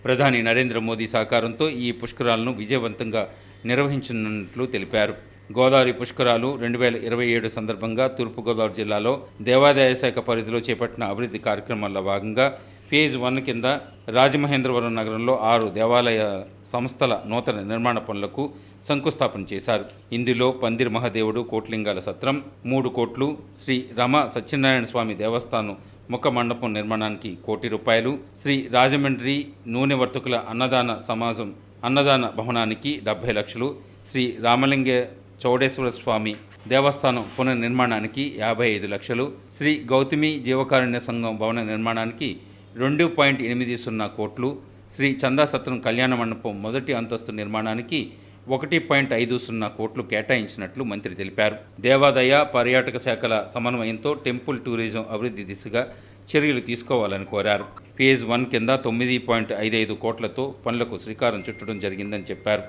ప్రధాని నరేంద్ర మోదీ సహకారంతో ఈ పుష్కరాలను విజయవంతంగా నిర్వహించనున్నట్లు తెలిపారు. గోదావరి పుష్కరాలు 2027 సందర్భంగా తూర్పుగోదావరి జిల్లాలో దేవాదాయ శాఖ పరిధిలో చేపట్టిన అభివృద్ధి కార్యక్రమాల్లో భాగంగా ఫేజ్ 1 కింద రాజమహేంద్రవరం నగరంలో 6 దేవాలయ సంస్థల నూతన నిర్మాణ పనులకు శంకుస్థాపన చేశారు. ఇందులో పందిరి మహాదేవుడు కోట్లింగాల సత్రం 3 కోట్లు, శ్రీ రమ సత్యనారాయణ స్వామి దేవస్థానం ముఖ మండపం నిర్మాణానికి ₹1 కోటి, శ్రీ రాజమండ్రి నూనె వర్తకుల అన్నదాన సమాజం అన్నదాన భవనానికి 70 లక్షలు, శ్రీ రామలింగ చౌడేశ్వర స్వామి దేవస్థానం పునర్నిర్మాణానికి 55 లక్షలు, శ్రీ గౌతమి జీవకారుణ్య సంఘం భవన నిర్మాణానికి 2.80 కోట్లు, శ్రీ చందా సత్రం కళ్యాణ మండపం మొదటి అంతస్తు నిర్మాణానికి 1.50 కోట్లు కేటాయించినట్లు మంత్రి తెలిపారు. దేవాదాయ పర్యాటక శాఖల సమన్వయంతో టెంపుల్ టూరిజం అభివృద్ధి దిశగా చర్యలు తీసుకోవాలని కోరారు. ఫేజ్ 1 కింద 9.55 కోట్లతో పనులకు శ్రీకారం చుట్టడం జరిగిందని చెప్పారు.